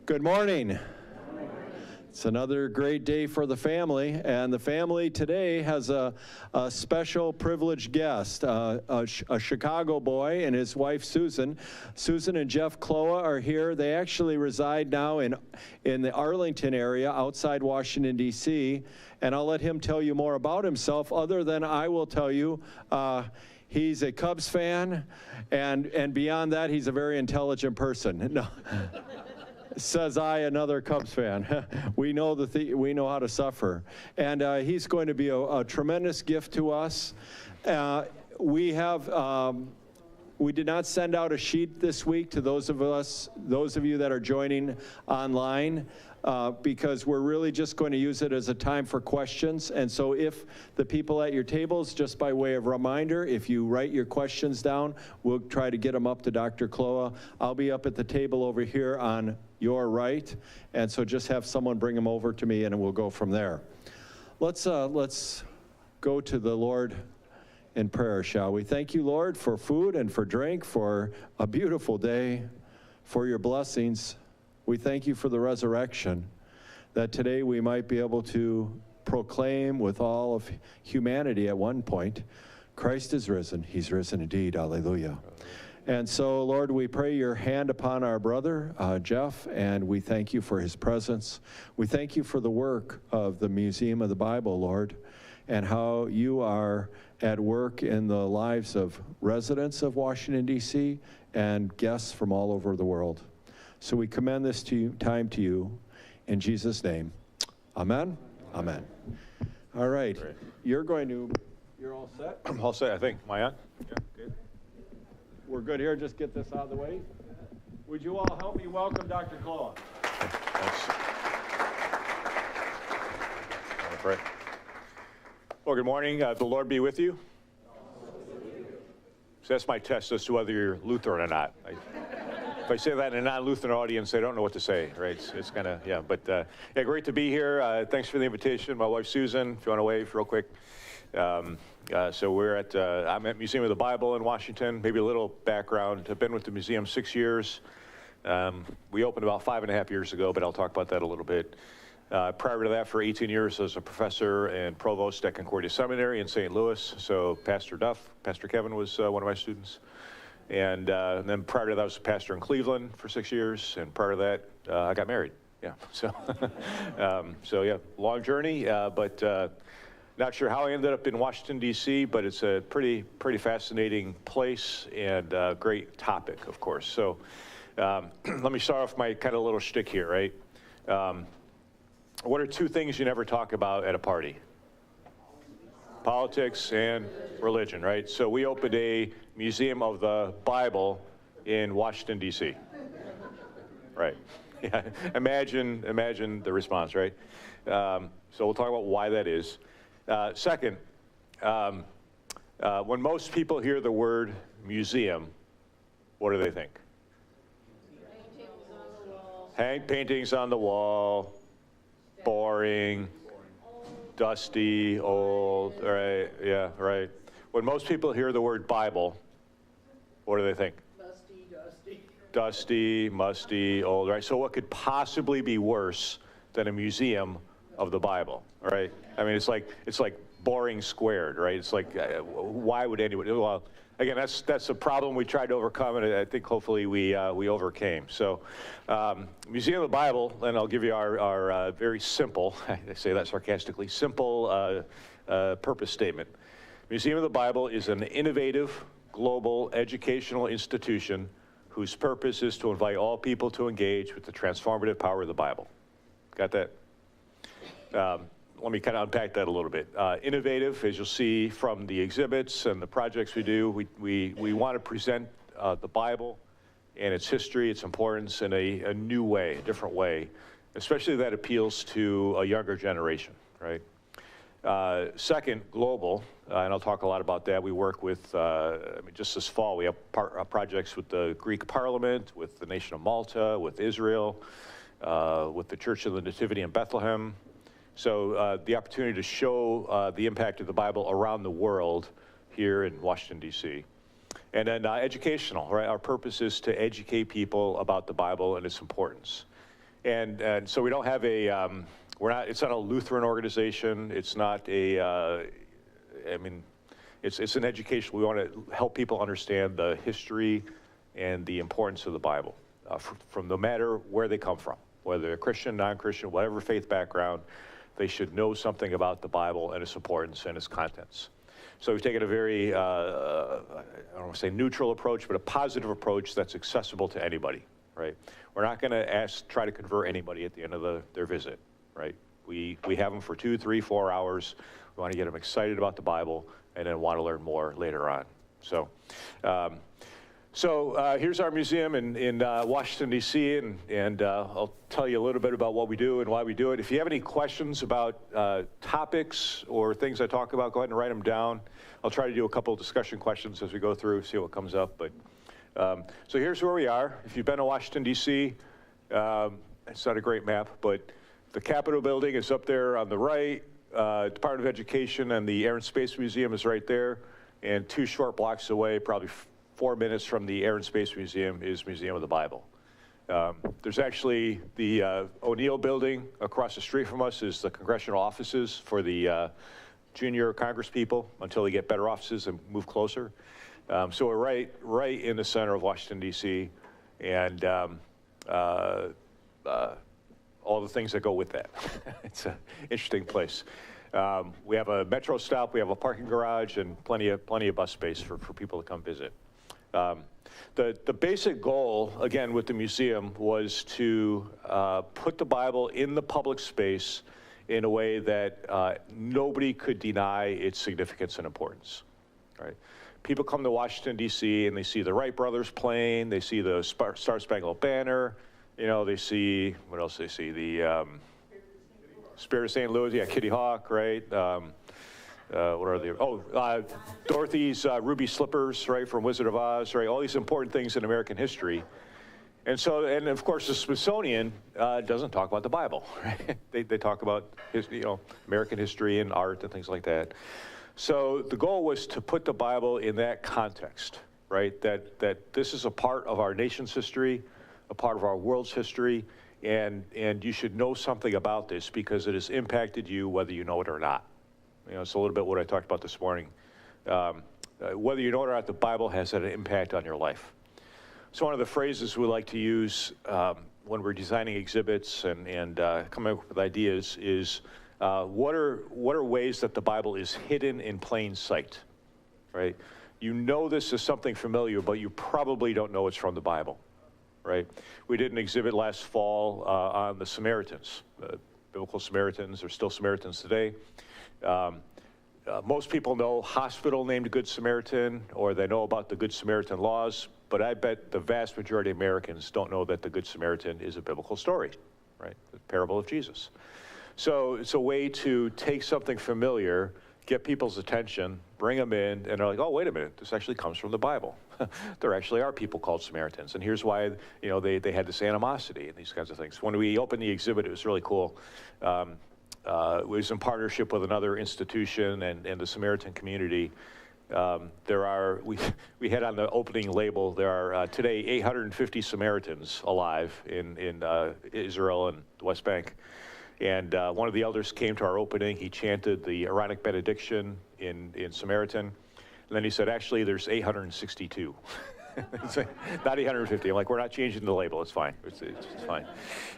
Good morning. It's another great day for the family, and the family today has a special privileged guest, a Chicago boy and his wife Susan. Susan and Jeff Kloa are here. They actually reside now in the Arlington area outside Washington, D.C., and I'll let him tell you more about himself, other than I will tell you he's a Cubs fan, and beyond that, he's a very intelligent person. No. Says I, another Cubs fan. We know we know how to suffer, and he's going to be a tremendous gift to us. We did not send out a sheet this week to those of you that are joining online, because we're really just going to use it as a time for questions. And so if the people at your tables, just by way of reminder, if you write your questions down, we'll try to get them up to Dr. Kloa. I'll be up at the table over here on your right, and so just have someone bring them over to me, and we'll go from there. Let's go to the Lord in prayer, shall we? Thank you, Lord, for food and for drink, for a beautiful day, for your blessings. We thank you for the resurrection, that today we might be able to proclaim with all of humanity at one point, Christ is risen. He's risen indeed. Alleluia. And so, Lord, we pray your hand upon our brother, Jeff, and we thank you for his presence. We thank you for the work of the Museum of the Bible, Lord, and how you are at work in the lives of residents of Washington, D.C., and guests from all over the world. So we commend this time to you in Jesus' name. Amen? Amen. All right. Great. You're all set? I'm all set, I think. Am I on? Yeah, good. We're good here. Just get this out of the way. Would you all help me welcome Dr. Kloa? Thanks. All right. Well, good morning. The Lord be with you. So that's my test as to whether you're Lutheran or not. If I say that in a non-Lutheran audience, they don't know what to say, right? It's kind of, yeah. But yeah, great to be here. Thanks for the invitation. My wife, Susan, if you want to wave real quick. So we're I'm at Museum of the Bible in Washington. Maybe a little background. I've been with the museum 6 years. We opened about 5.5 years ago, but I'll talk about that a little bit. Prior to that, for 18 years, I was a professor and provost at Concordia Seminary in St. Louis. So Pastor Kevin was one of my students. And then prior to that, I was a pastor in Cleveland for 6 years. And prior to that, I got married. Yeah, so, so yeah, long journey, but not sure how I ended up in Washington, D.C., but it's a pretty fascinating place and a great topic, of course. So let me start off my kind of little shtick here, right? What are two things you never talk about at a party? Politics and religion, right? So we opened a Museum of the Bible in Washington, D.C. Right. Yeah. Imagine the response, right? So we'll talk about why that is. Second, when most people hear the word museum, what do they think? Paintings on the wall, boring, dusty, old, right? Yeah, right. When most people hear the word Bible, what do they think? Dusty, musty, old, right? So what could possibly be worse than a museum of the Bible, right? I mean, it's like boring squared, right? It's like, why would anybody? Well, again, that's a problem we tried to overcome, and I think hopefully we overcame. So, Museum of the Bible, and I'll give you our very simple, I say that sarcastically, simple purpose statement. Museum of the Bible is an innovative, global educational institution whose purpose is to invite all people to engage with the transformative power of the Bible. Got that? Let me kind of unpack that a little bit. Innovative, as you'll see from the exhibits and the projects we do, we want to present the Bible and its history, its importance in a new way, a different way, especially that appeals to a younger generation, right? Second, global, and I'll talk a lot about that. We work with, just this fall, we have projects with the Greek Parliament, with the nation of Malta, with Israel, with the Church of the Nativity in Bethlehem. So the opportunity to show the impact of the Bible around the world here in Washington, D.C. And then educational, right? Our purpose is to educate people about the Bible and its importance. And so we don't have a, it's not a Lutheran organization. It's not a, I mean, it's an education. We want to help people understand the history and the importance of the Bible from no matter where they come from, whether they're Christian, non-Christian, whatever faith background, they should know something about the Bible and its importance and its contents. So we've taken a very, I don't want to say neutral approach, but a positive approach that's accessible to anybody, right? We're not going to try to convert anybody at the end of their visit, right? We have them for 2, 3, 4 hours. We want to get them excited about the Bible and then want to learn more later on. So, here's our museum in Washington, D.C., and I'll tell you a little bit about what we do and why we do it. If you have any questions about topics or things I talk about, go ahead and write them down. I'll try to do a couple of discussion questions as we go through, see what comes up. But so here's where we are. If you've been to Washington, D.C., it's not a great map, but the Capitol building is up there on the right. Department of Education and the Air and Space Museum is right there. And 2 short blocks away, probably 4 minutes from the Air and Space Museum, is Museum of the Bible. There's actually the O'Neill building across the street from us is the congressional offices for the junior Congress people until they get better offices and move closer. So we're right in the center of Washington, D.C., and all the things that go with that. It's an interesting place. We have a metro stop, we have a parking garage, and plenty of bus space for people to come visit. The basic goal, again, with the museum was to put the Bible in the public space in a way that nobody could deny its significance and importance, right? People come to Washington, D.C., and they see the Wright brothers plane, they see the Star-Spangled Banner, you know, they see, what else do they see? The Spirit of St. Louis, yeah, Kitty Hawk, right? What are they? Oh, Dorothy's ruby slippers, right, from Wizard of Oz, right? All these important things in American history. And so, and of course, the Smithsonian doesn't talk about the Bible, right? They talk about, American history and art and things like that. So the goal was to put the Bible in that context, right? That this is a part of our nation's history, a part of our world's history, and you should know something about this because it has impacted you whether you know it or not. You know, it's a little bit what I talked about this morning. Whether you know it or not, the Bible has had an impact on your life. So one of the phrases we like to use when we're designing exhibits and coming up with ideas is, what are ways that the Bible is hidden in plain sight, right? You know this is something familiar, but you probably don't know it's from the Bible, right? We did an exhibit last fall on the Samaritans, biblical Samaritans. They're still Samaritans today. Most people know hospital named Good Samaritan, or they know about the Good Samaritan laws, but I bet the vast majority of Americans don't know that the Good Samaritan is a biblical story, right? The parable of Jesus. So it's a way to take something familiar, get people's attention, bring them in, and they're like, oh, wait a minute, this actually comes from the Bible. There actually are people called Samaritans, and here's why, they had this animosity and these kinds of things. When we opened the exhibit, it was really cool. It was in partnership with another institution and the Samaritan community. We had on the opening label, there are today 850 Samaritans alive in Israel and the West Bank. And one of the elders came to our opening. He chanted the Aaronic benediction in Samaritan. And then he said, actually, there's 862. Not 850. I'm like, we're not changing the label. It's fine. It's fine.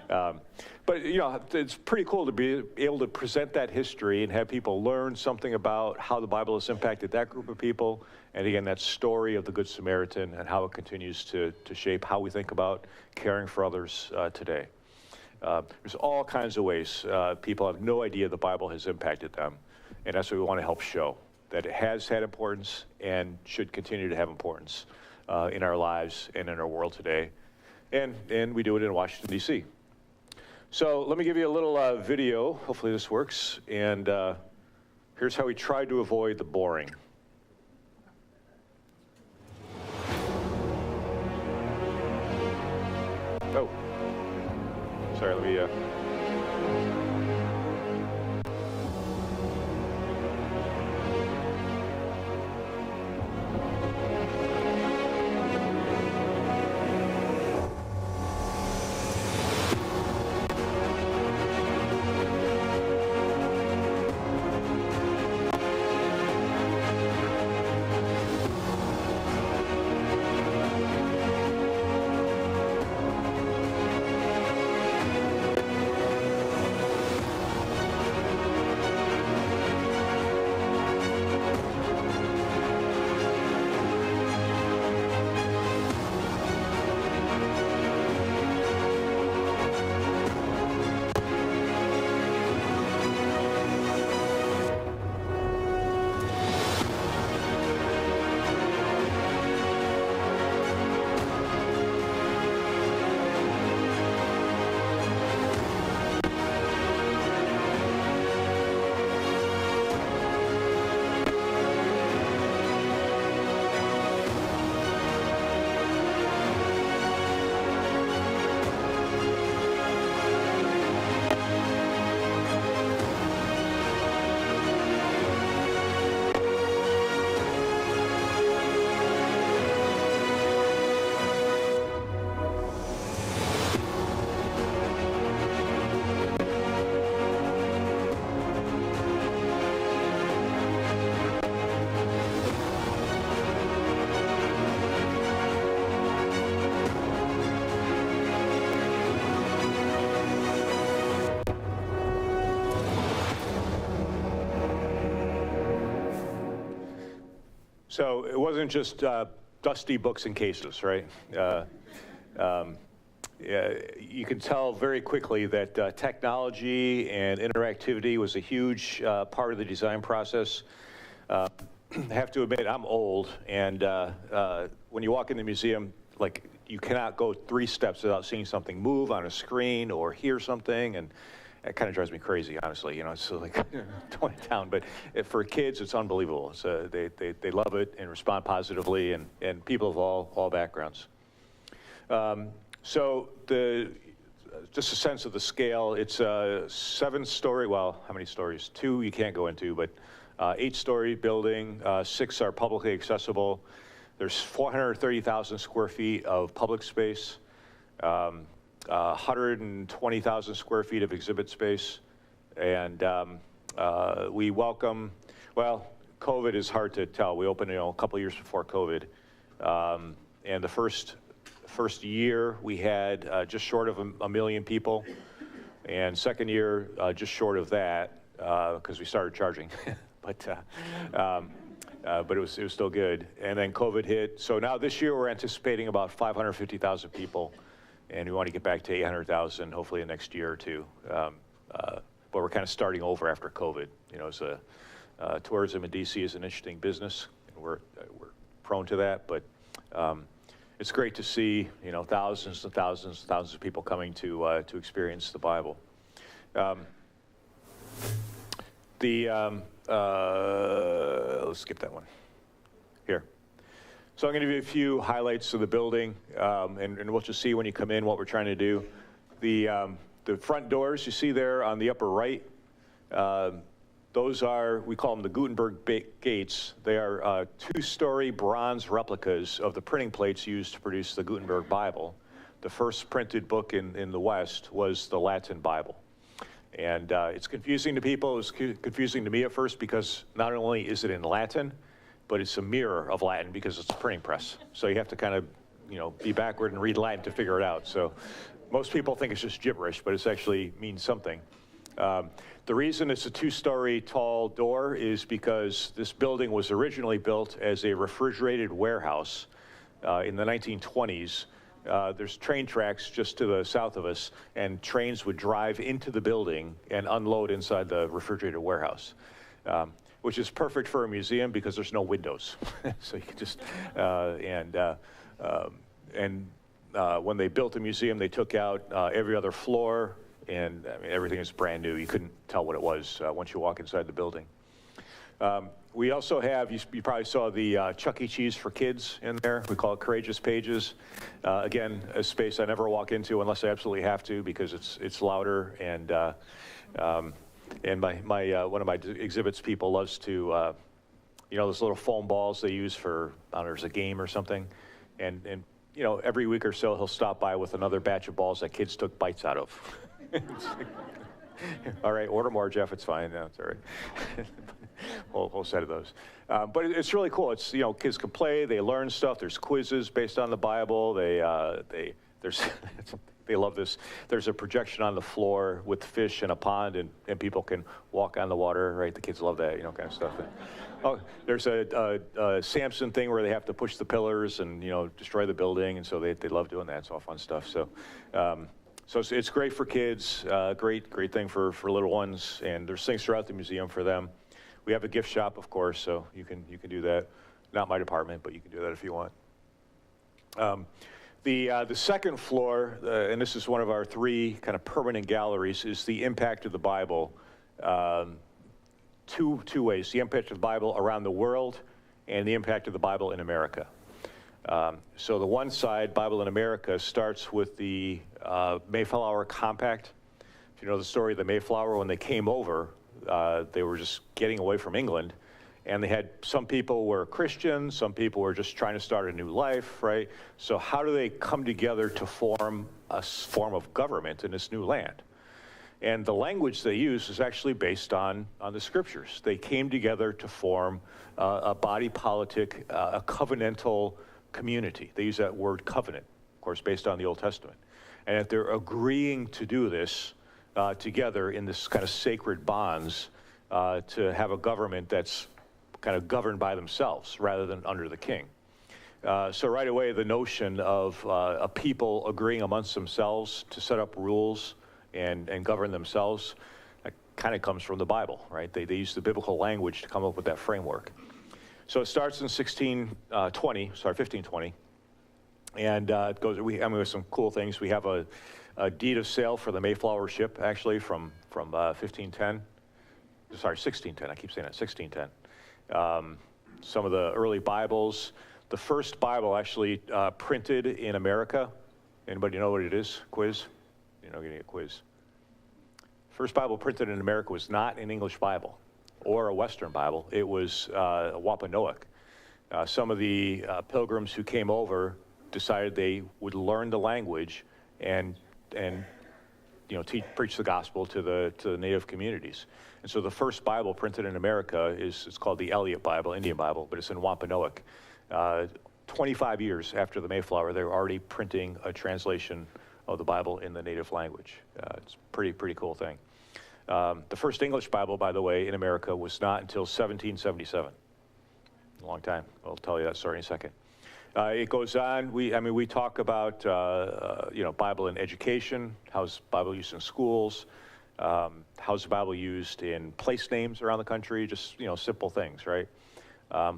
But, it's pretty cool to be able to present that history and have people learn something about how the Bible has impacted that group of people. And again, that story of the Good Samaritan and how it continues to shape how we think about caring for others today. There's all kinds of ways people have no idea the Bible has impacted them. And that's what we want to help show, that it has had importance and should continue to have importance in our lives and in our world today. And we do it in Washington, D.C. So let me give you a little video. Hopefully this works. And here's how we tried to avoid the boring. Oh, sorry, let me... So it wasn't just dusty books and cases, right? You can tell very quickly that technology and interactivity was a huge part of the design process. I have to admit, I'm old, and when you walk in the museum, like, you cannot go 3 steps without seeing something move on a screen or hear something, and it kind of drives me crazy, honestly. You know, it's like tone it down. But for kids, it's unbelievable. So they love it and respond positively, and people of all backgrounds. So just a sense of the scale, it's a 7-story, well, how many stories? 2 you can't go into, but 8-story building, 6 are publicly accessible. There's 430,000 square feet of public space, 120,000 square feet of exhibit space, and we welcome, well, COVID is hard to tell. We opened, a couple of years before COVID, and the first year we had just short of a million people, and second year just short of that because we started charging, but it was still good. And then COVID hit. So now this year we're anticipating about 550,000 people, and we want to get back to 800,000 hopefully the next year or two. But we're kind of starting over after COVID. You know, tourism in DC is an interesting business, and we're prone to that. But it's great to see, thousands and thousands and thousands of people coming to experience the Bible. Let's skip that one. Here. So I'm going to give you a few highlights of the building, and we'll just see when you come in what we're trying to do. The front doors you see there on the upper right, those are, we call them the Gutenberg gates. They are 2-story bronze replicas of the printing plates used to produce the Gutenberg Bible. The first printed book in the West was the Latin Bible. And it's confusing to people. It was confusing to me at first because not only is it in Latin, but it's a mirror of Latin because it's a printing press. So you have to kind of, be backward and read Latin to figure it out. So most people think it's just gibberish, but it actually means something. The reason it's a 2-story tall door is because this building was originally built as a refrigerated warehouse in the 1920s. There's train tracks just to the south of us, and trains would drive into the building and unload inside the refrigerated warehouse, which is perfect for a museum because there's no windows. So you can just, when they built the museum, they took out every other floor, and everything is brand new. You couldn't tell what it was once you walk inside the building. We also have, you probably saw the Chuck E. Cheese for kids in there. We call it Courageous Pages. Again, a space I never walk into unless I absolutely have to because it's louder, and one of my exhibits people loves to, those little foam balls they use for, I don't know, there's a game or something, and every week or so he'll stop by with another batch of balls that kids took bites out of. All right, order more, Jeff. It's fine. No, it's all right. whole set of those. But it's really cool. It's, kids can play. They learn stuff. There's quizzes based on the Bible. They love this. There's a projection on the floor with fish in a pond, and people can walk on the water. Right? The kids love that, kind of stuff. Oh, there's a Samson thing where they have to push the pillars and destroy the building, and so they love doing that. It's all fun stuff. So. So it's great for kids, great thing for little ones, and there's things throughout the museum for them. We have a gift shop, of course, so you can do that. Not my department, but you can do that if you want. The second floor, and this is one of our 3 kind of permanent galleries, is the impact of the Bible. Two ways: the impact of the Bible around the world, and the impact of the Bible in America. So the one side, Bible in America, starts with the Mayflower Compact. If you know the story of the Mayflower, when they came over, they were just getting away from England, and they had, some people were Christians, some people were just trying to start a new life, right? So how do they come together to form a form of government in this new land? And the language they use is actually based on the scriptures. They came together to form a body politic, a covenantal community. They use that word covenant, of course, based on the Old Testament. And if they're agreeing to do this together in this kind of sacred bonds to have a government that's kind of governed by themselves rather than under the king. So right away, the notion of a people agreeing amongst themselves to set up rules and govern themselves, that kind of comes from the Bible, right? They use the biblical language to come up with that framework. So it starts in 1520, and it goes. With some cool things. We have a deed of sale for the Mayflower ship, actually, from 1510. Sorry, 1610. I keep saying that, 1610. Some of the early Bibles. The first Bible actually printed in America. Anybody know what it is? Quiz? You're not getting a quiz. First Bible printed in America was not an English Bible or a Western Bible. It was a Wampanoag. Some of the pilgrims who came over decided they would learn the language and preach the gospel to the native communities. And so the first Bible printed in America it's called the Elliott Bible, Indian Bible, but it's in Wampanoag. 25 years after the Mayflower, they were already printing a translation of the Bible in the native language. It's a pretty cool thing. The first English Bible, by the way, in America was not until 1777. A long time. I'll tell you that story in a second. It goes on. We talk about Bible in education. How's Bible used in schools? How's the Bible used in place names around the country? Just simple things, right?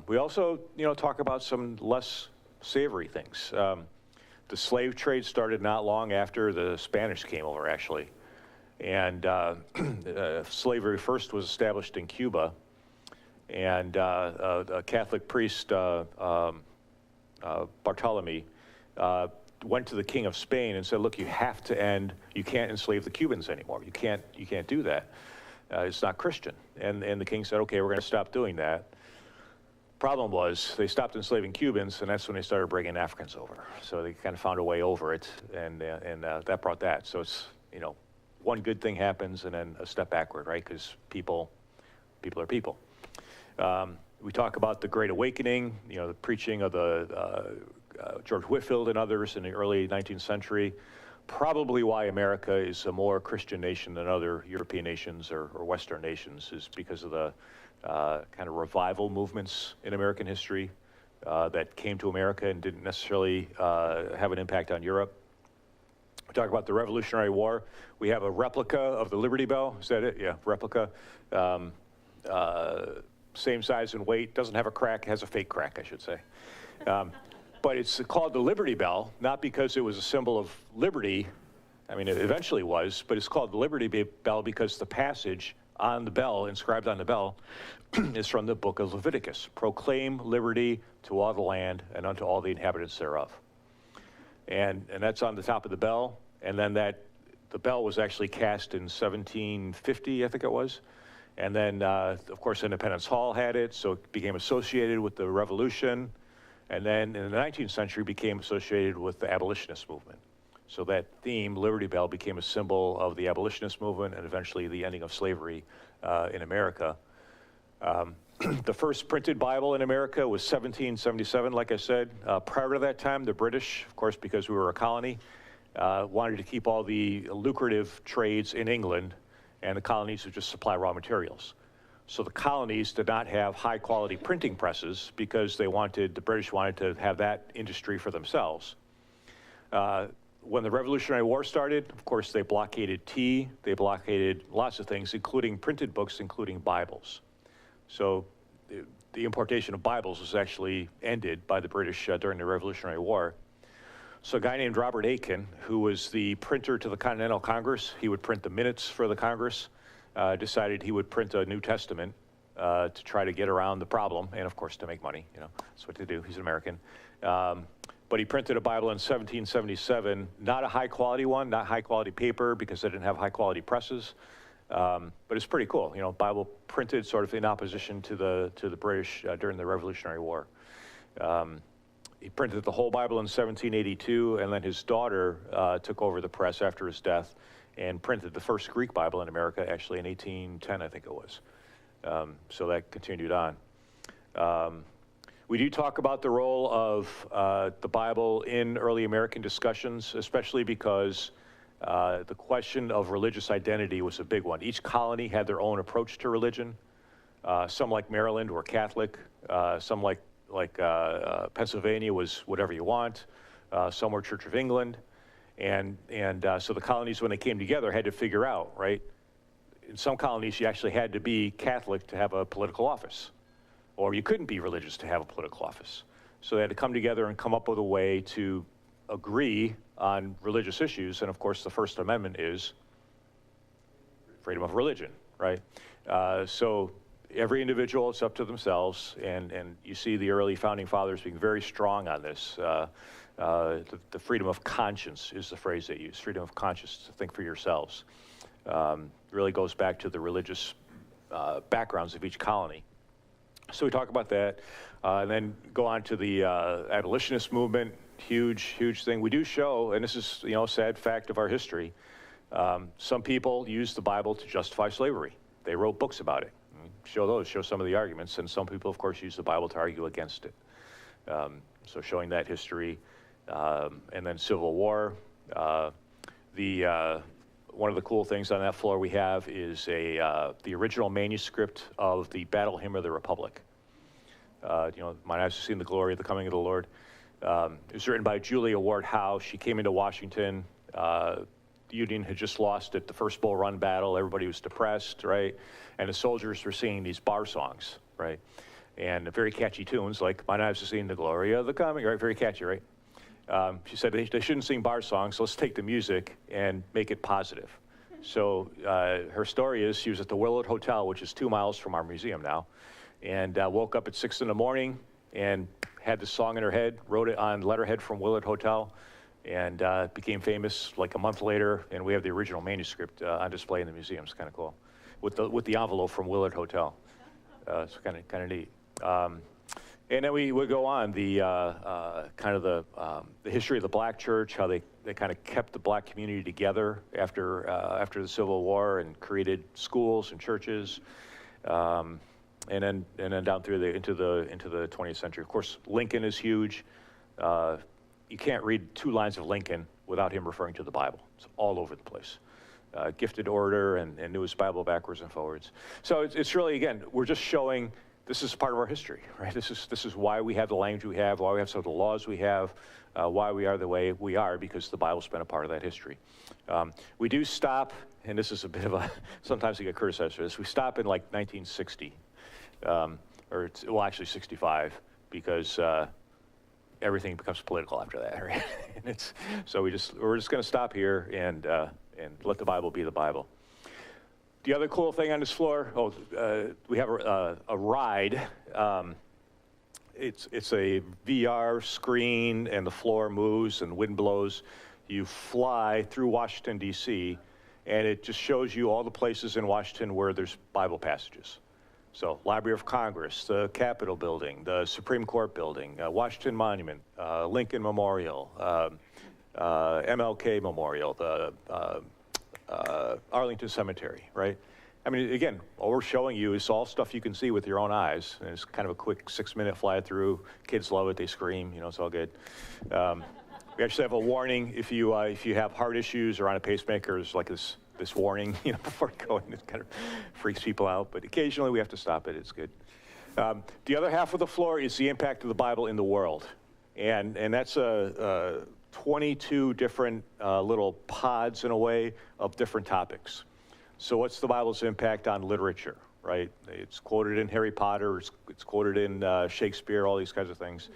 We also talk about some less savory things. The slave trade started not long after the Spanish came over, actually, and slavery first was established in Cuba, and a Catholic priest, Bartholomew, went to the King of Spain and said, look, you can't enslave the Cubans anymore. You can't do that. It's not Christian. And the king said, okay, we're going to stop doing that. Problem was, they stopped enslaving Cubans, and that's when they started bringing Africans over. So they kind of found a way over it, and that brought that. So it's, one good thing happens and then a step backward, right? Because people are people. We talk about the Great Awakening, the preaching of the George Whitefield and others in the early 19th century. Probably why America is a more Christian nation than other European nations or Western nations is because of the kind of revival movements in American history that came to America and didn't necessarily have an impact on Europe. We talk about the Revolutionary War. We have a replica of the Liberty Bell. Is that it? Yeah, replica. Same size and weight. Doesn't have a crack. Has a fake crack, I should say. But it's called the Liberty Bell, not because it was a symbol of liberty. I mean, it eventually was, but it's called the Liberty Bell because the passage on the bell, inscribed on the bell, is from the book of Leviticus. Proclaim liberty to all the land and unto all the inhabitants thereof. And that's on the top of the bell. And then the bell was actually cast in 1750, I think it was. And then, of course, Independence Hall had it, so it became associated with the Revolution. And then in the 19th century, became associated with the abolitionist movement. So that theme, Liberty Bell, became a symbol of the abolitionist movement and eventually the ending of slavery in America. The first printed Bible in America was 1777, like I said. Prior to that time, the British, of course, because we were a colony, wanted to keep all the lucrative trades in England, and the colonies would just supply raw materials. So the colonies did not have high quality printing presses because the British wanted to have that industry for themselves. When the Revolutionary War started, of course, they blockaded tea, they blockaded lots of things, including printed books, including Bibles. So the importation of Bibles was actually ended by the British during the Revolutionary War. So a guy named Robert Aiken, who was the printer to the Continental Congress, he would print the minutes for the Congress, decided he would print a New Testament to try to get around the problem, and of course to make money, that's what they do, he's an American. But he printed a Bible in 1777, not a high quality one, not high quality paper because they didn't have high quality presses. But it's pretty cool, Bible printed sort of in opposition to the British during the Revolutionary War. He printed the whole Bible in 1782, and then his daughter took over the press after his death and printed the first Greek Bible in America, actually in 1810, I think it was. So that continued on. We do talk about the role of the Bible in early American discussions, especially because the question of religious identity was a big one. Each colony had their own approach to religion. Some like Maryland were Catholic. Some like Pennsylvania was whatever you want. Some were Church of England. And so the colonies, when they came together, had to figure out, right? In some colonies, you actually had to be Catholic to have a political office, or you couldn't be religious to have a political office. So they had to come together and come up with a way to agree on religious issues. And of course, the First Amendment is freedom of religion, right? So every individual, it's up to themselves. And you see the early founding fathers being very strong on this. The freedom of conscience is the phrase they use, freedom of conscience to think for yourselves. Really goes back to the religious backgrounds of each colony. So we talk about that, and then go on to the abolitionist movement, huge thing. We do show, and this is a sad fact of our history, some people use the Bible to justify slavery. They wrote books about it. Show some of the arguments, and some people, of course, use the Bible to argue against it. So showing that history, and then Civil War. One of the cool things on that floor we have is the original manuscript of the Battle Hymn of the Republic. Mine eyes have seen the glory of the coming of the Lord. It was written by Julia Ward Howe. She came into Washington. The Union had just lost at the first Bull Run battle. Everybody was depressed, right? And the soldiers were singing these bar songs, right? And very catchy tunes like "Mine eyes have seen the glory of the coming," right? Very catchy, right? She said they shouldn't sing bar songs, so let's take the music and make it positive. So her story is she was at the Willard Hotel, which is 2 miles from our museum now, and woke up at 6 in the morning and had this song in her head, wrote it on letterhead from Willard Hotel, and became famous like a month later, and we have the original manuscript on display in the museum. It's kind of cool, with the envelope from Willard Hotel. It's kind of neat. And then we would go on the history of the Black church, how they kind of kept the Black community together after the Civil War and created schools and churches, and then down through into the 20th century. Of course, Lincoln is huge. You can't read 2 lines of Lincoln without him referring to the Bible. It's all over the place. Gifted order and knew his Bible backwards and forwards. So it's really, again, we're just showing. This is part of our history, right? This is why we have the language we have, why we have some of the laws we have, why we are the way we are, because the Bible's been a part of that history. We do stop, and this is a bit of sometimes we get criticized for this, we stop in like 1960, actually 65, because everything becomes political after that, right? So we're just gonna stop here and let the Bible be the Bible. The other cool thing on this floor, we have a ride. It's a VR screen, and the floor moves and wind blows. You fly through Washington, D.C., and it just shows you all the places in Washington where there's Bible passages. So Library of Congress, the Capitol building, the Supreme Court building, Washington Monument, Lincoln Memorial, MLK Memorial, the Arlington Cemetery, right? I mean, again, all we're showing you is all stuff you can see with your own eyes. And it's kind of a quick 6-minute fly through. Kids love it, they scream, it's all good. We actually have a warning if you have heart issues or on a pacemaker, there's like this warning, before going. It kind of freaks people out, but occasionally we have to stop it, it's good. The other half of the floor is the impact of the Bible in the world. And that's 22 different little pods, in a way, of different topics. So what's the Bible's impact on literature, right? It's quoted in Harry Potter, it's quoted in Shakespeare, all these kinds of things.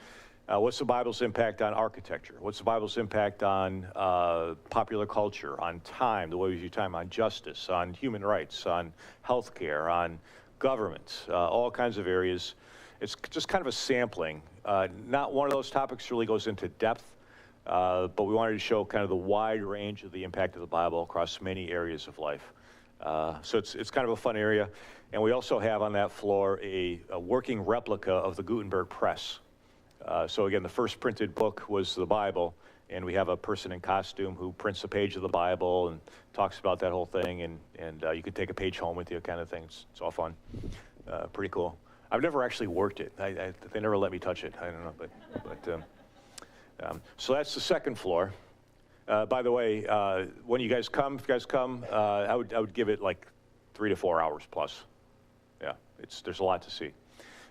What's the Bible's impact on architecture? What's the Bible's impact on popular culture, on time, the way we view time, on justice, on human rights, on healthcare, on government, all kinds of areas. It's just kind of a sampling. Not one of those topics really goes into depth, but we wanted to show kind of the wide range of the impact of the Bible across many areas of life. So it's kind of a fun area. And we also have on that floor a working replica of the Gutenberg press. So again, the first printed book was the Bible, and we have a person in costume who prints a page of the Bible and talks about that whole thing, and you could take a page home with you, kind of thing. It's all fun. Pretty cool. I've never actually worked it. They never let me touch it. I don't know, but so that's the second floor. By the way, when if you guys come, I would give it like 3 to 4 hours plus. Yeah, there's a lot to see.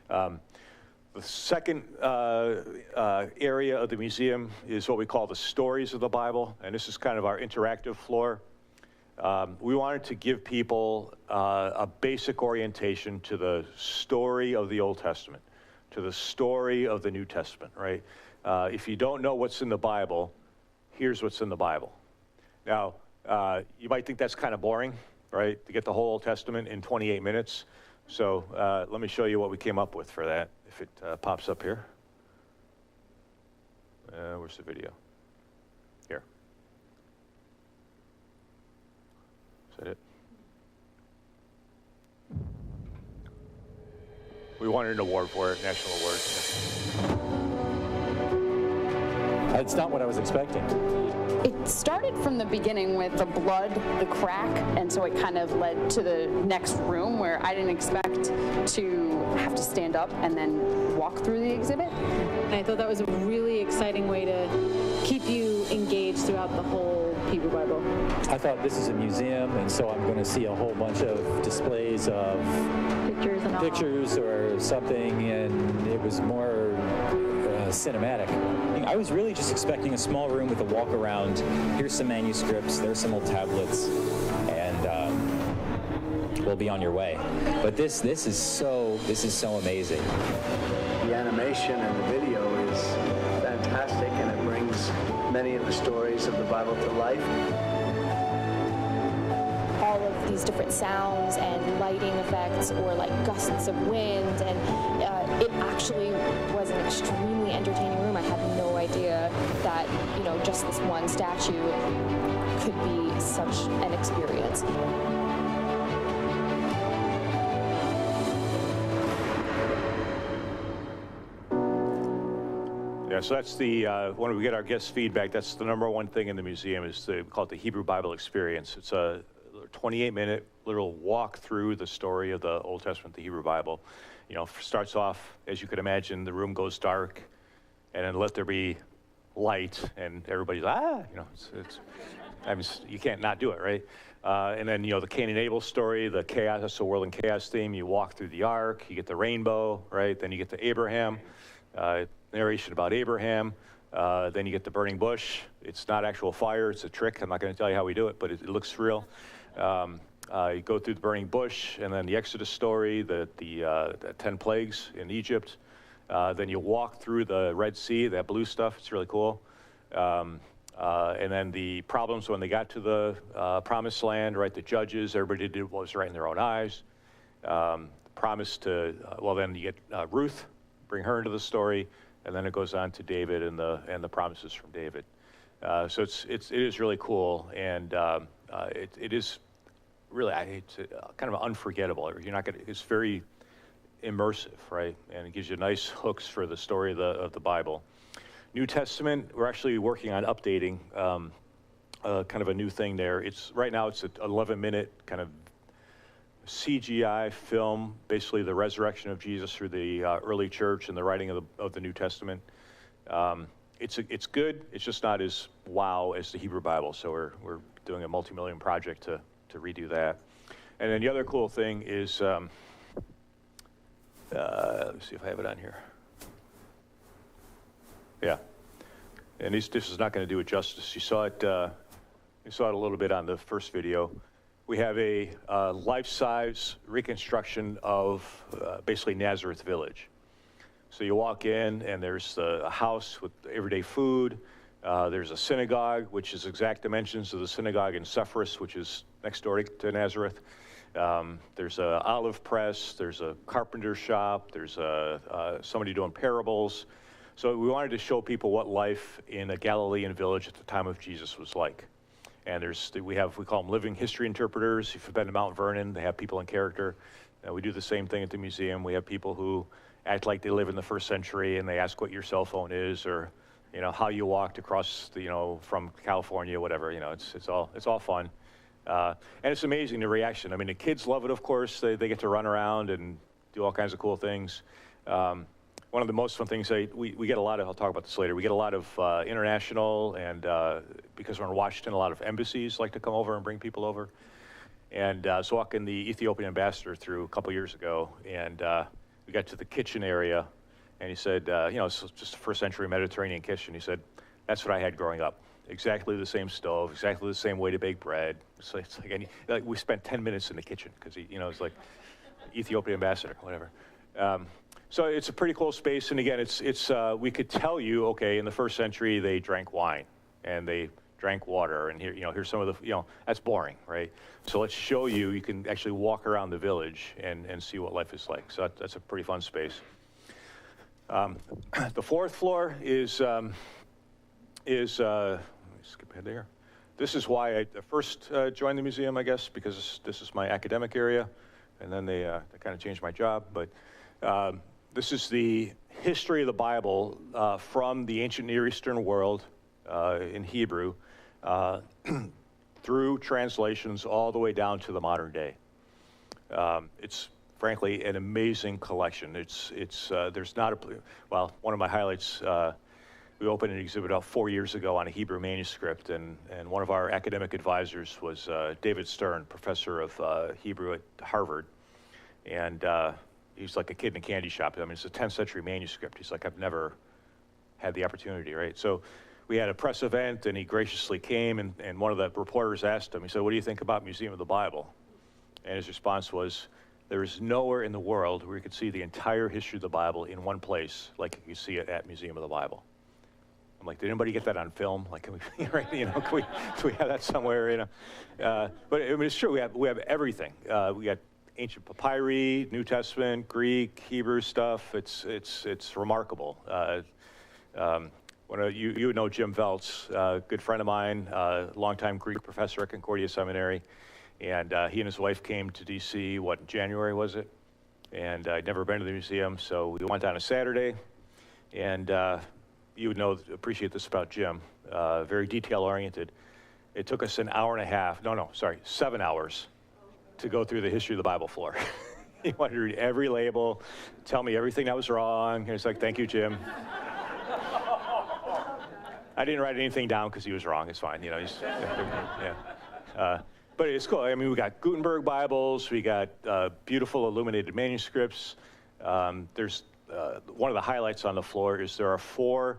The second area of the museum is what we call the stories of the Bible, and this is kind of our interactive floor. We wanted to give people a basic orientation to the story of the Old Testament, to the story of the New Testament, right? If you don't know what's in the Bible, here's what's in the Bible. Now, you might think that's kind of boring, right, to get the whole Old Testament in 28 minutes. So let me show you what we came up with for that, if it pops up here. Where's the video? Here. Is that it? We wanted an award for it, national award. That's not what I was expecting. It started from the beginning with the blood, the crack, and so it kind of led to the next room where I didn't expect to have to stand up and then walk through the exhibit. And I thought that was a really exciting way to keep you engaged throughout the whole Hebrew Bible. I thought this is a museum, and so I'm going to see a whole bunch of displays of pictures or something, and it was more cinematic. I was really just expecting a small room with a walk around. Here's some manuscripts, there's some old tablets, and we'll be on your way. But this is so amazing. The animation and the video is fantastic, and it brings many of the stories of the Bible to life. All of these different sounds and lighting effects, or like gusts of wind, and it actually was an extremely entertaining room. I had no idea that, just this one statue could be such an experience. Yeah, so that's the, when we get our guest feedback, that's the number one thing in the museum, is we call it the Hebrew Bible experience. It's a 28-minute little walk through the story of the Old Testament, the Hebrew Bible. Starts off, as you could imagine, the room goes dark, and then let there be light, and everybody's, you can't not do it, right? And then, the Cain and Abel story, the chaos, that's the world and chaos theme. You walk through the ark, you get the rainbow, right? Then you get to Abraham, narration about Abraham. Then you get the burning bush. It's not actual fire, it's a trick. I'm not going to tell you how we do it, but it looks real. You go through the burning bush, and then the Exodus story, the 10 plagues in Egypt. Then you walk through the Red Sea, that blue stuff. It's really cool. And then the problems when they got to the promised land, right? The judges, everybody did what was right in their own eyes. Promise to, then you get Ruth, bring her into the story, and then it goes on to David and the promises from David. So it is really cool, and it is really, it's kind of unforgettable. It's very immersive, right? And it gives you nice hooks for the story of the Bible. New Testament, we're actually working on updating kind of a new thing there. Right now it's an 11-minute kind of CGI film, basically the resurrection of Jesus through the early church and the writing of the New Testament. It's good. It's just not as wow as the Hebrew Bible. So we're doing a multi-million project to redo that. And then the other cool thing is, let me see if I have it on here. Yeah. And this is not going to do it justice. You saw it a little bit on the first video. We have a life-size reconstruction of basically Nazareth Village. So you walk in, and there's a house with everyday food. There's a synagogue, which is exact dimensions of the synagogue in Sepphoris, which is next door to Nazareth. There's an olive press. There's a carpenter shop. There's somebody doing parables. So we wanted to show people what life in a Galilean village at the time of Jesus was like. And we call them living history interpreters. If you've been to Mount Vernon, they have people in character. We do the same thing at the museum. We have people who act like they live in the first century, and they ask what your cell phone is, or how you walked across from California, whatever. It's all fun, and it's amazing the reaction. I mean, the kids love it, of course. They get to run around and do all kinds of cool things. One of the most fun things we get a lot of, I'll talk about this later, we get a lot of international, and because we're in Washington, a lot of embassies like to come over and bring people over. And I was walking the Ethiopian ambassador through a couple years ago, and we got to the kitchen area, and he said, it's just a first century Mediterranean kitchen. He said, that's what I had growing up. Exactly the same stove, exactly the same way to bake bread. It's like we spent 10 minutes in the kitchen because it's like Ethiopian ambassador, whatever. So it's a pretty cool space, and again, we could tell you, okay, in the first century they drank wine and they drank water, and here's some of the, that's boring, right? So let's show you. You can actually walk around the village and see what life is like. So that's a pretty fun space. The fourth floor is let me skip ahead there. This is why I first joined the museum, I guess, because this is my academic area, and then they kind of changed my job. But this is the history of the Bible from the ancient Near Eastern world in Hebrew through translations all the way down to the modern day. It's frankly an amazing collection. There's not one of my highlights. We opened an exhibit about 4 years ago on a Hebrew manuscript, and one of our academic advisors was David Stern, professor of Hebrew at Harvard, and he's like a kid in a candy shop. I mean, it's a 10th century manuscript. He's like, I've never had the opportunity, right? So we had a press event, and he graciously came, and one of the reporters asked him, he said, what do you think about Museum of the Bible? And his response was, there is nowhere in the world where you could see the entire history of the Bible in one place like you see it at Museum of the Bible. I'm like, did anybody get that on film? Like, can we, right, can we have that somewhere, But I mean, it's true, we have everything. We got ancient papyri, New Testament, Greek, Hebrew stuff. It's remarkable. You know Jim Veltz, good friend of mine, longtime Greek professor at Concordia Seminary, and he and his wife came to DC, in January was it? And I'd never been to the museum, so we went on a Saturday, and you would appreciate this about Jim, very detail-oriented. It took us 7 hours to go through the history of the Bible floor. He wanted to read every label, tell me everything that was wrong, and it's like, thank you, Jim. I didn't write anything down because he was wrong, it's fine, but it's cool. I mean, we got Gutenberg Bibles, we got beautiful illuminated manuscripts. There's one of the highlights on the floor is there are 4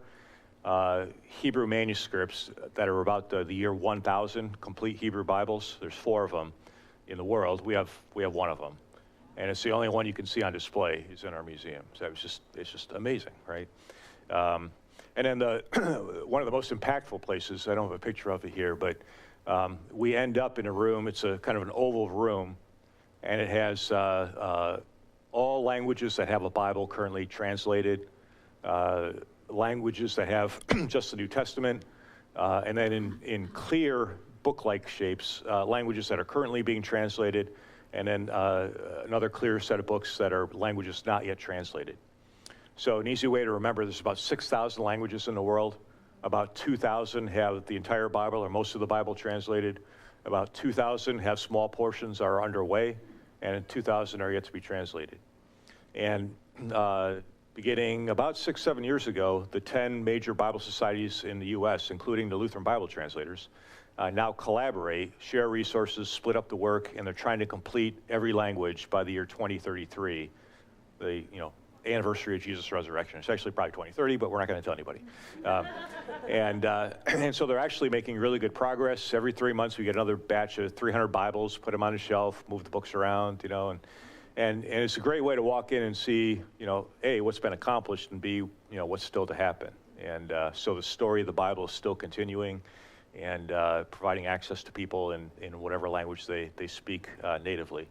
Hebrew manuscripts that are about the year 1000, complete Hebrew Bibles. There's 4 of them in the world. We have one of them, and it's the only one you can see on display. It's in our museum. So it's just amazing, right? And then one of the most impactful places, I don't have a picture of it here, but we end up in a room. It's a kind of an oval room, and it has all languages that have a Bible currently translated, languages that have just the New Testament, and then in clear book-like shapes, languages that are currently being translated, and then another clear set of books that are languages not yet translated. So an easy way to remember, there's about 6,000 languages in the world. About 2,000 have the entire Bible or most of the Bible translated. About 2,000 have small portions are underway, and 2,000 are yet to be translated. And beginning about 6-7 years ago, the 10 major Bible societies in the US, including the Lutheran Bible translators, now collaborate, share resources, split up the work, and they're trying to complete every language by the year 2033, the anniversary of Jesus' resurrection. It's actually probably 2030, but we're not going to tell anybody. And so they're actually making really good progress. Every 3 months we get another batch of 300 Bibles, put them on a shelf, move the books around, and it's a great way to walk in and see, A, what's been accomplished, and B, what's still to happen. And so the story of the Bible is still continuing, and providing access to people in whatever language they speak natively.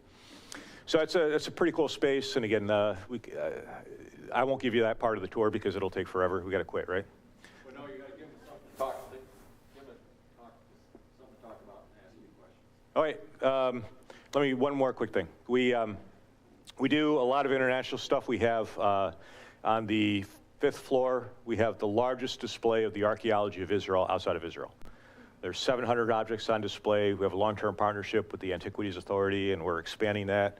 So it's a pretty cool space, and again, I won't give you that part of the tour because it'll take forever. We got to quit, right? Well, no, you got to give them something to talk. Give them something to talk about and ask you questions. All right. One more quick thing. We do a lot of international stuff. We have on the 5th floor, we have the largest display of the archaeology of Israel outside of Israel. There's 700 objects on display. We have a long-term partnership with the Antiquities Authority, and we're expanding that.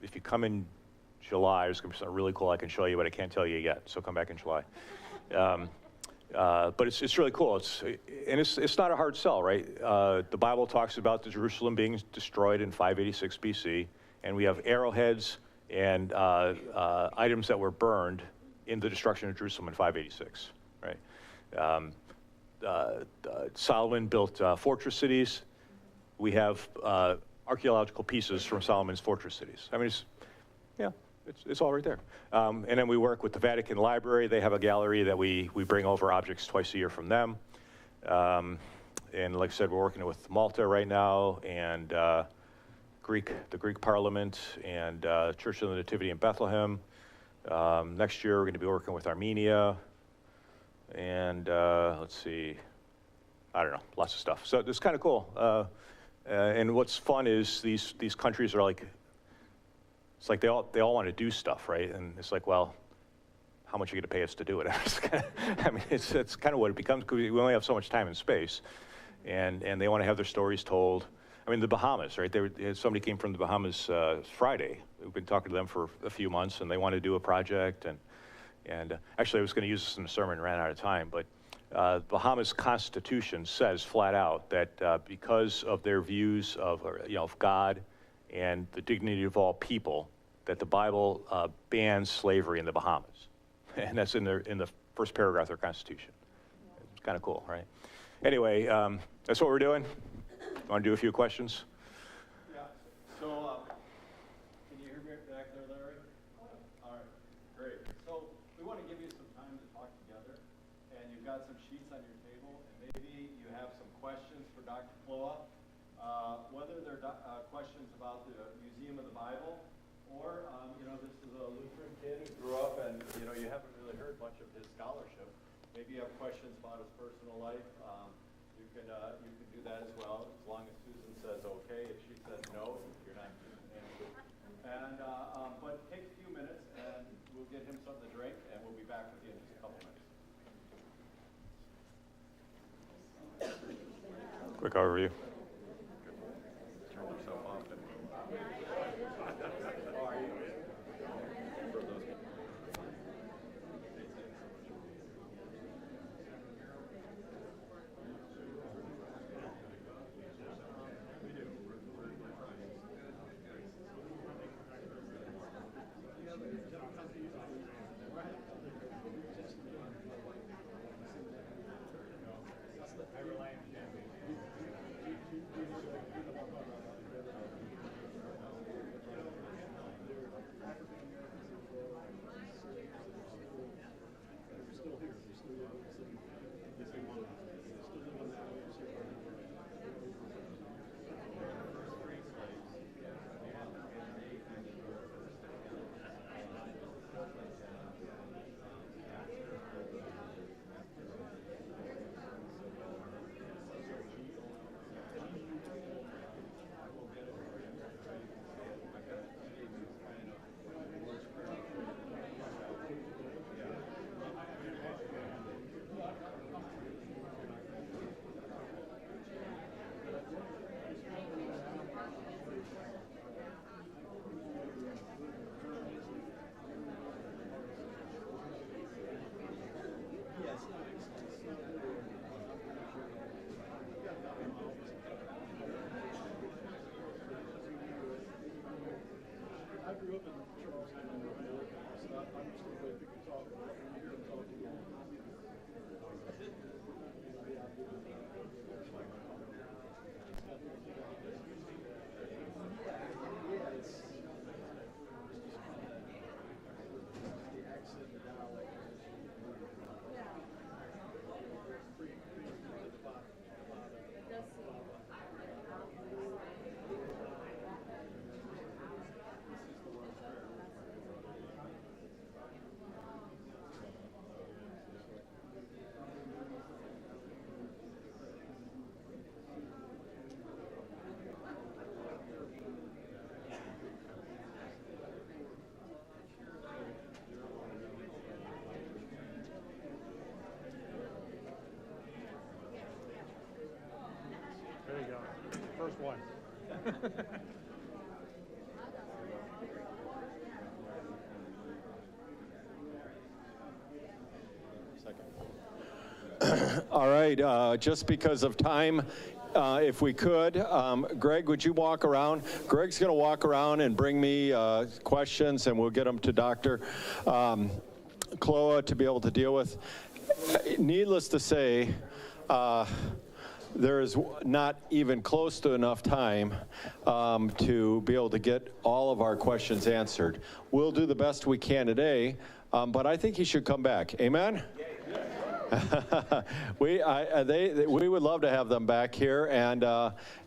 If you come in July, there's going to be something really cool I can show you, but I can't tell you yet, so come back in July. But it's really cool. It's not a hard sell, right? The Bible talks about the Jerusalem being destroyed in 586 BC, and we have arrowheads and items that were burned in the destruction of Jerusalem in 586, right? Solomon built fortress cities. We have archaeological pieces from Solomon's fortress cities. I mean, it's all right there. And then we work with the Vatican Library. They have a gallery that we bring over objects twice a year from them. And like I said, we're working with Malta right now, and the Greek Parliament, and Church of the Nativity in Bethlehem. Next year, we're going to be working with Armenia, and let's see, I don't know, lots of stuff. So it's kind of cool. And what's fun is these countries are like, it's like they all want to do stuff, right? And it's like, well, how much are you going to pay us to do it? I mean, it's kind of what it becomes, because we only have so much time and space, and they want to have their stories told. I mean, the Bahamas, right? Somebody came from the Bahamas Friday. We've been talking to them for a few months, and they want to do a project. And actually, I was going to use this in a sermon, ran out of time. But Bahamas Constitution says flat out that because of their views of God and the dignity of all people, that the Bible bans slavery in the Bahamas, and that's in the first paragraph of their Constitution. It's kind of cool, right? Anyway, that's what we're doing. Want to do a few questions? Yeah. So, can you hear me back there, Larry? All right. Great. So, we want to give you some time to talk together, and you've got some sheets on your table, and maybe you have some questions for Dr. Ploa, whether they're questions about the Museum of the Bible, or this is a Lutheran kid who grew up, and you haven't really heard much of his scholarship. Maybe you have questions about his personal life. You can do that as well, as long as Susan says okay. If she says no, you're not using the answer. And but take a few minutes, and we'll get him something to drink, and we'll be back with you in just a couple minutes. Quick overview. First one. Second. All right, just because of time, if we could, Greg, would you walk around? Greg's going to walk around and bring me questions, and we'll get them to Dr. Kloa to be able to deal with. Needless to say, there is not even close to enough time to be able to get all of our questions answered. We'll do the best we can today, but I think he should come back. Amen? We would love to have them back here, and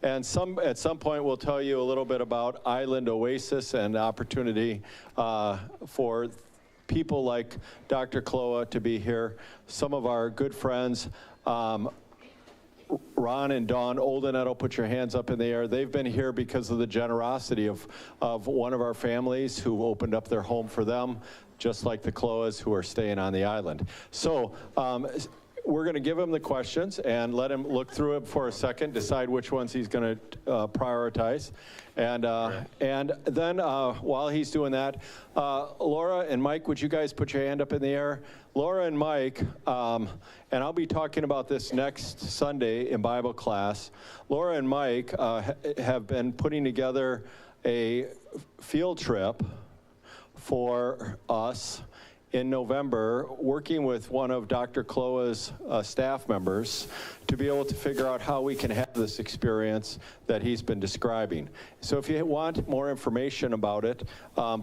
at some point we'll tell you a little bit about Island Oasis and the opportunity for people like Dr. Kloa to be here. Some of our good friends, Ron and Dawn Oldenetto, put your hands up in the air. They've been here because of the generosity of one of our families who opened up their home for them, just like the Kloas who are staying on the island. So we're going to give him the questions and let him look through it for a second, decide which ones he's going to prioritize. And then while he's doing that, Laura and Mike, would you guys put your hand up in the air? Laura and Mike, and I'll be talking about this next Sunday in Bible class. Laura and Mike have been putting together a field trip for us in November, working with one of Dr. Kloa's staff members to be able to figure out how we can have this experience that he's been describing. So if you want more information about it,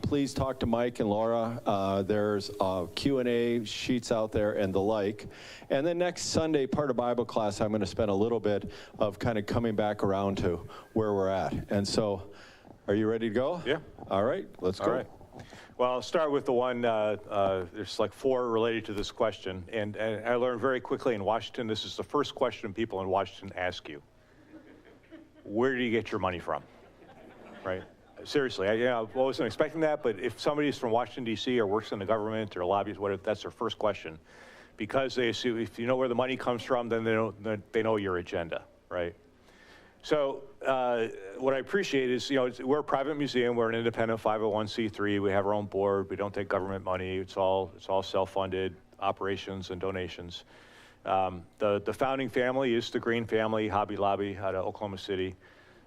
please talk to Mike and Laura. There's Q&A sheets out there and the like. And then next Sunday, part of Bible class, I'm going to spend a little bit of kind of coming back around to where we're at. And so, are you ready to go? Yeah. All right, let's go. All right. Well, I'll start with the one, there's like 4 related to this question. And I learned very quickly in Washington, this is the first question people in Washington ask you. Where do you get your money from? Right? Seriously, I wasn't expecting that, but if somebody's from Washington, D.C. or works in the government or lobbies, whatever, that's their first question. Because they assume if you know where the money comes from, then they know your agenda, right? So what I appreciate is, we're a private museum. We're an independent 501c3. We have our own board. We don't take government money. It's all self-funded operations and donations. The founding family is the Green family, Hobby Lobby out of Oklahoma City.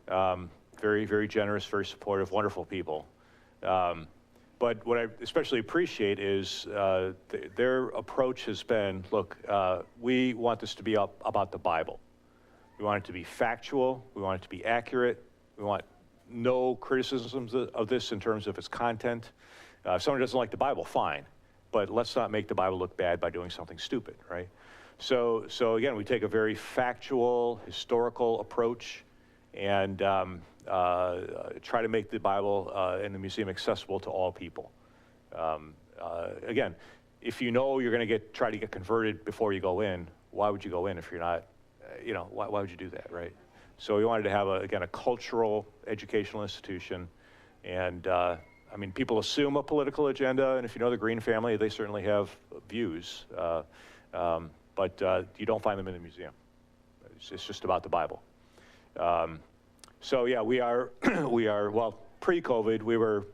Very, very generous, very supportive, wonderful people. But what I especially appreciate is their approach has been, look, we want this to be about the Bible. We want it to be factual. We want it to be accurate. We want no criticisms of this in terms of its content. If someone doesn't like the Bible, fine. But let's not make the Bible look bad by doing something stupid, right? So again, we take a very factual, historical approach and try to make the Bible and the museum accessible to all people. Again, if you know you're going to try to get converted before you go in, why would you go in if you're not? Why would you do that, right? So we wanted to have, a cultural educational institution. And, people assume a political agenda, and if you know the Green family, they certainly have views. But you don't find them in the museum. It's just about the Bible. So, yeah, we are, well, pre-COVID, we were,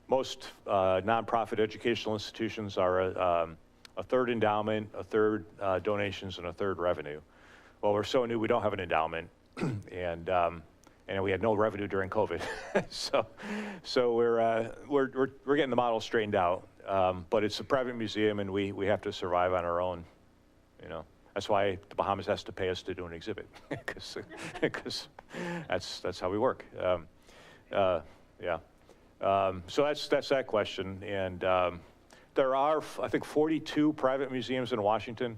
most nonprofit educational institutions are a third endowment, a third donations, and a third revenue. Well, we're so new, we don't have an endowment, and we had no revenue during COVID. so we're getting the model straightened out. But it's a private museum, and we have to survive on our own. That's why the Bahamas has to pay us to do an exhibit, because that's how we work. Yeah. So that's that question, and there are, I think, 42 private museums in Washington.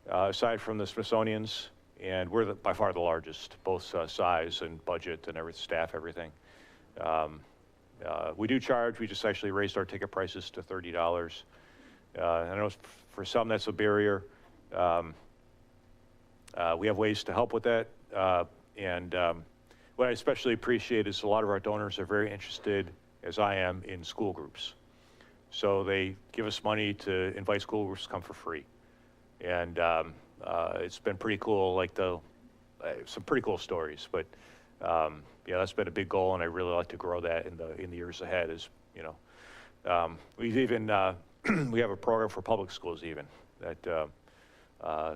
Aside from the Smithsonian's, and we're by far the largest, both size and budget and staff, everything. We do charge. We just actually raised our ticket prices to $30. I know for some that's a barrier. We have ways to help with that. What I especially appreciate is a lot of our donors are very interested, as I am, in school groups. So they give us money to invite school groups to come for free. And it's been pretty cool, like some pretty cool stories. But yeah, that's been a big goal, and I really like to grow that in the years ahead. We've even we have a program for public schools even that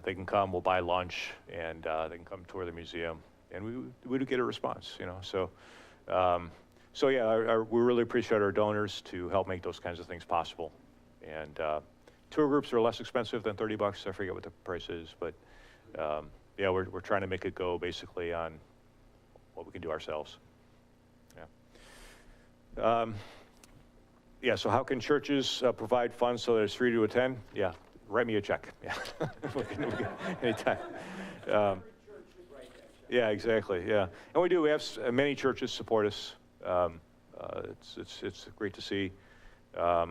They can come, we'll buy lunch, and they can come tour the museum, and we do get a response, you know. So, so yeah, we really appreciate our donors to help make those kinds of things possible. And tour groups are less expensive than $30. I forget what the price is, but yeah, we're trying to make it go basically on what we can do ourselves. Yeah. Yeah, so how can churches provide funds so that it's free to attend? Yeah, write me a check. Yeah, anytime. Yeah, exactly. Yeah, and we do. We have many churches support us. It's great to see. Yeah,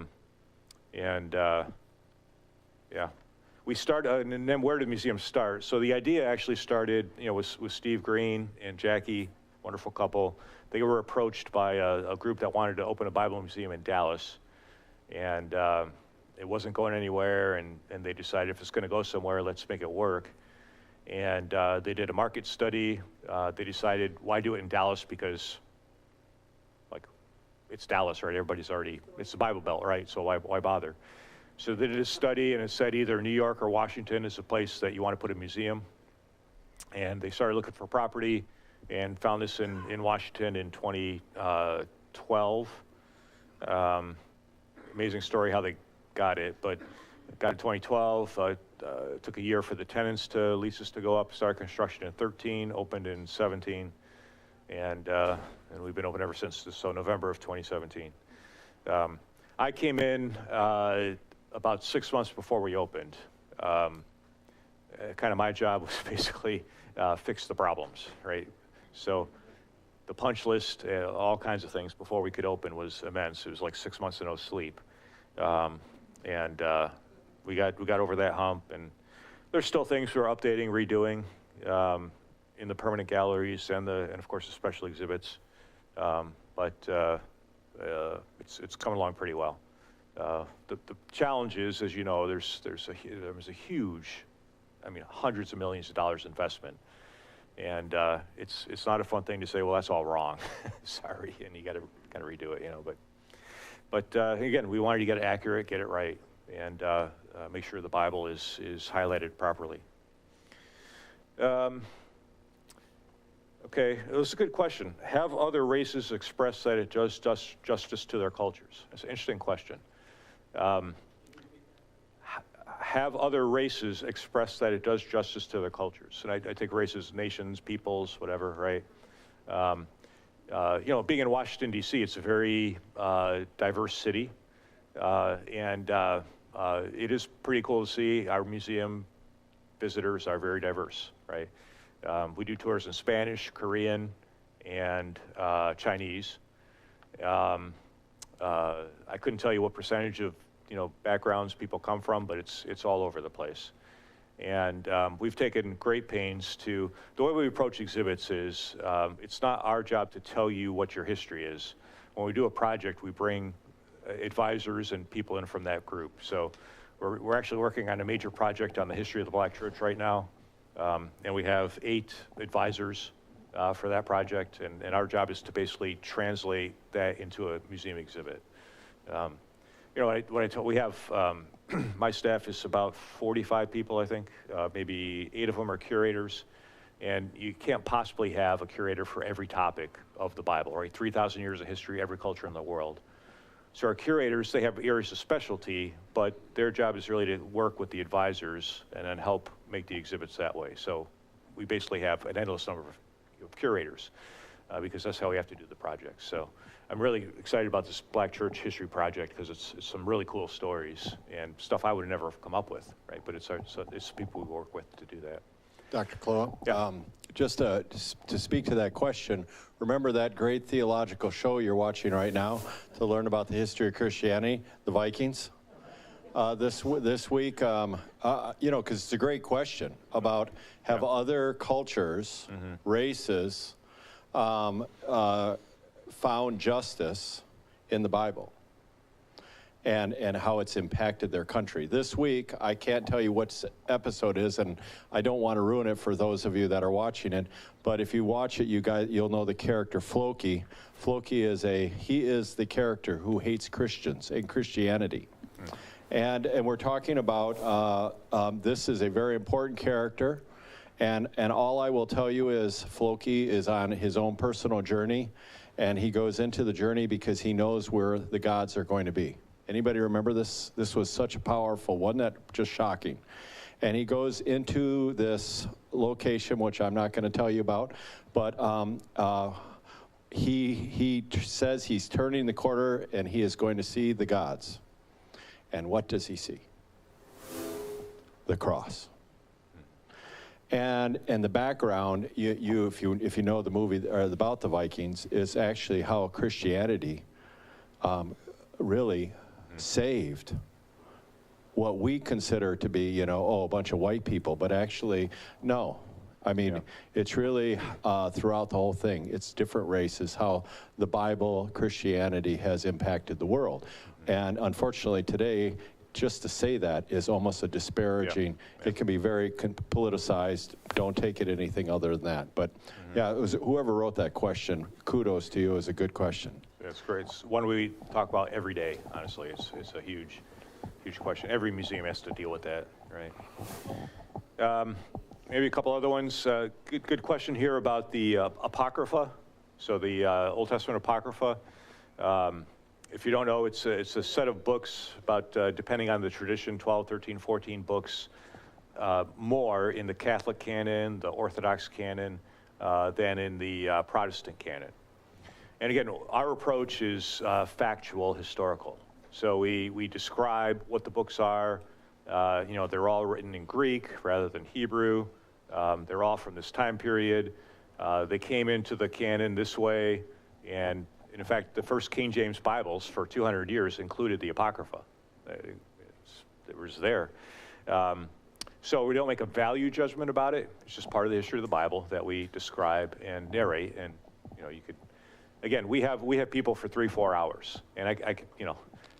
we start, and then where did the museum start? So the idea actually started, you know, with Steve Green and Jackie, wonderful couple. They were approached by a group that wanted to open a Bible museum in Dallas, and it wasn't going anywhere, and they decided if it's going to go somewhere, let's make it work. And they did a market study. They decided, why do it in Dallas? Because, like, it's Dallas, right? Everybody's already, it's the Bible Belt, right? So why bother? So they did a study, and it said either New York or Washington is a place that you want to put a museum. And they started looking for property and found this in Washington in 2012. Amazing story how they got it, but got it in 2012. Took a year for the tenants to leases to go up, started construction in 13, opened in 17, and we've been open ever since, so November of 2017. I came in about 6 months before we opened. Kind of my job was basically fix the problems, right? So the punch list, all kinds of things before we could open was immense. It was like 6 months of no sleep. We got over that hump, and there's still things we're updating, redoing in the permanent galleries and of course the special exhibits. But it's coming along pretty well. The challenge is, as you know, there was a huge, I mean, hundreds of millions of dollars investment. And it's not a fun thing to say, well, that's all wrong. Sorry, and you got to kind of redo it, you know. But again, we wanted to get it accurate, get it right, and make sure the Bible is highlighted properly. Okay, it was a good question. Have other races expressed that it does justice to their cultures? That's an interesting question. Have other races expressed that it does justice to their cultures? And I take races, nations, peoples, whatever, right? You know, being in Washington, D.C., it's a very diverse city. And it is pretty cool to see our museum visitors are very diverse, right? We do tours in Spanish, Korean, and Chinese. I couldn't tell you what percentage of backgrounds people come from, but it's all over the place. And we've taken great pains to, the way we approach exhibits is, it's not our job to tell you what your history is. When we do a project, we bring advisors and people in from that group. So we're actually working on a major project on the history of the Black Church right now. And we have 8 advisors for that project. And our job is to basically translate that into a museum exhibit. You know, we have, my staff is about 45 people, I think. Maybe 8 of them are curators. And you can't possibly have a curator for every topic of the Bible, right? 3,000 years of history, every culture in the world. So our curators, they have areas of specialty, but their job is really to work with the advisors and then help make the exhibits that way. So we basically have an endless number of curators because that's how we have to do the project. So I'm really excited about this Black Church History Project because it's some really cool stories and stuff I would have never come up with, right? But it's people we work with to do that. Dr. Kloa, yeah. Just to speak to that question, remember that great theological show you're watching right now to learn about the history of Christianity, the Vikings? This week, you know, because it's a great question about have other cultures, races, found justice in the Bible and how it's impacted their country. This week, I can't tell you what episode is, and I don't want to ruin it for those of you that are watching it, but if you watch it, you'll know the character Floki. Floki is the character who hates Christians and Christianity. And we're talking about, this is a very important character. And all I will tell you is Floki is on his own personal journey, and he goes into the journey because he knows where the gods are going to be. Anybody remember this? This was such a powerful, wasn't that just shocking? And he goes into this location, which I'm not going to tell you about, but he says he's turning the corner and he is going to see the gods. And what does he see? The cross. And the background, if you know the movie or about the Vikings, is actually how Christianity really saved what we consider to be, a bunch of white people, but actually, no. I mean, it's really throughout the whole thing. It's different races, how the Bible, Christianity has impacted the world. And unfortunately today, just to say that is almost a disparaging. It can be very politicized. Don't take it anything other than that. But yeah, it was whoever wrote that question. Kudos to you. It was a good question. That's great. It's one we talk about every day. Honestly, it's a huge question. Every museum has to deal with that, right? Maybe a couple other ones. Good question here about the Apocrypha. So the Old Testament Apocrypha. If you don't know, it's a set of books about, depending on the tradition, 12, 13, 14 books, more in the Catholic canon, the Orthodox canon, than in the Protestant canon. And again, our approach is factual, historical. So we describe what the books are. They're all written in Greek rather than Hebrew. They're all from this time period. They came into the canon this way, and in fact, the first King James Bibles for 200 years included the Apocrypha. It was there. So we don't make a value judgment about it. It's just part of the history of the Bible that we describe and narrate. And you could, again, we have people for 3-4 hours. And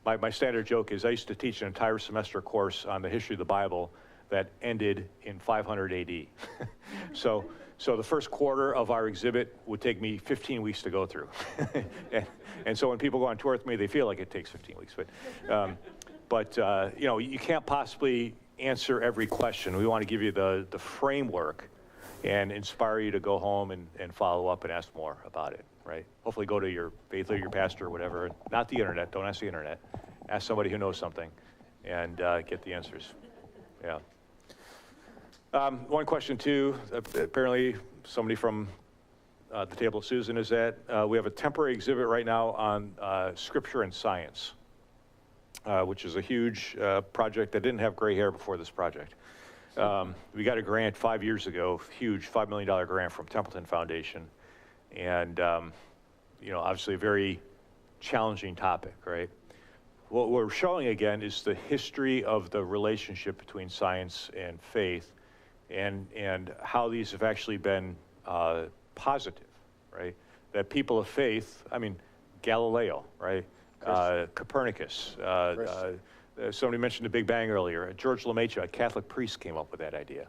my standard joke is I used to teach an entire semester course on the history of the Bible that ended in 500 AD. So the first quarter of our exhibit would take me 15 weeks to go through. and so when people go on tour with me, they feel like it takes 15 weeks. But you can't possibly answer every question. We want to give you the framework and inspire you to go home and follow up and ask more about it, right? Hopefully go to your faith leader, your pastor, or whatever. Not the internet. Don't ask the internet. Ask somebody who knows something and get the answers. Yeah. One question too, apparently somebody from the table of Susan is at, we have a temporary exhibit right now on scripture and science, which is a huge project that didn't have gray hair before this project. We got a grant 5 years ago, huge $5 million grant from Templeton Foundation. And, obviously a very challenging topic, right? What we're showing again is the history of the relationship between science and faith, and how these have actually been positive, right? That people of faith, Galileo, right? Copernicus, somebody mentioned the Big Bang earlier. George LeMaitre, a Catholic priest, came up with that idea.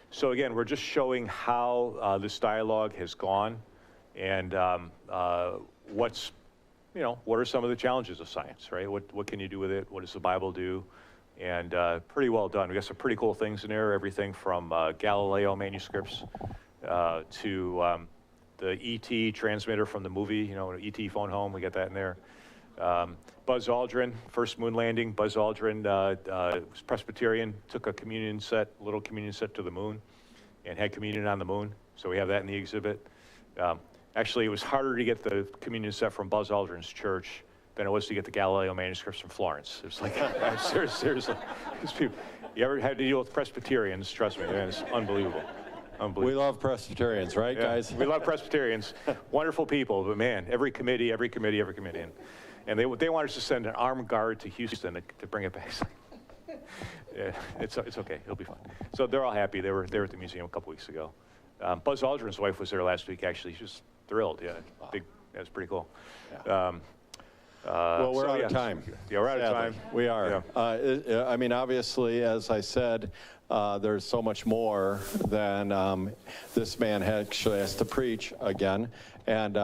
So again, we're just showing how this dialogue has gone, and what are some of the challenges of science, right? What can you do with it? What does the Bible do? And pretty well done. We got some pretty cool things in there, everything from Galileo manuscripts to the ET transmitter from the movie, ET phone home, we got that in there. Buzz Aldrin, first moon landing. Buzz Aldrin was Presbyterian, took a little communion set to the moon and had communion on the moon. So we have that in the exhibit. Actually, it was harder to get the communion set from Buzz Aldrin's church than it was to get the Galileo manuscripts from Florence. It was like, seriously, these people, you ever had to deal with Presbyterians, trust me, man, it's unbelievable. We love Presbyterians, right, guys? We love Presbyterians, wonderful people, but man, every committee. And they wanted us to send an armed guard to Houston to bring it back. Yeah, it's okay, it'll be fine. So they're all happy. They were there at the museum a couple weeks ago. Buzz Aldrin's wife was there last week, actually. She was thrilled, yeah. Wow. That was pretty cool. Yeah. Well, we're out of time. Yeah, we're out of Sadly. time. We are. Yeah. I mean, obviously, as I said, there's so much more than this man actually has to preach again, and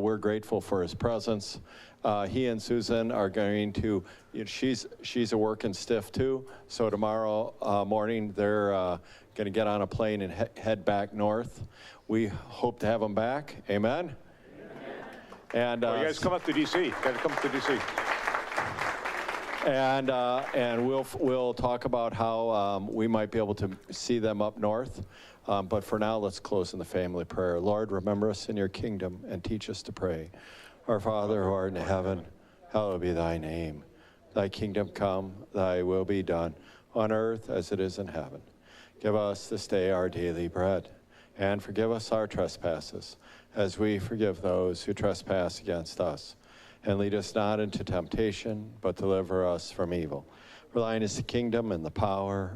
we're grateful for his presence. He and Susan are going to, she's a working stiff too, so tomorrow morning they're going to get on a plane and head back north. We hope to have them back. Amen? And you guys come up to D.C. You guys come up to D.C. And we'll talk about how we might be able to see them up north. But for now, let's close in the family prayer. Lord, remember us in your kingdom and teach us to pray. Our Father who art in heaven, hallowed be thy name. Thy kingdom come, thy will be done, on earth as it is in heaven. Give us this day our daily bread, and forgive us our trespasses, as we forgive those who trespass against us. And lead us not into temptation, but deliver us from evil. For thine is the kingdom and the power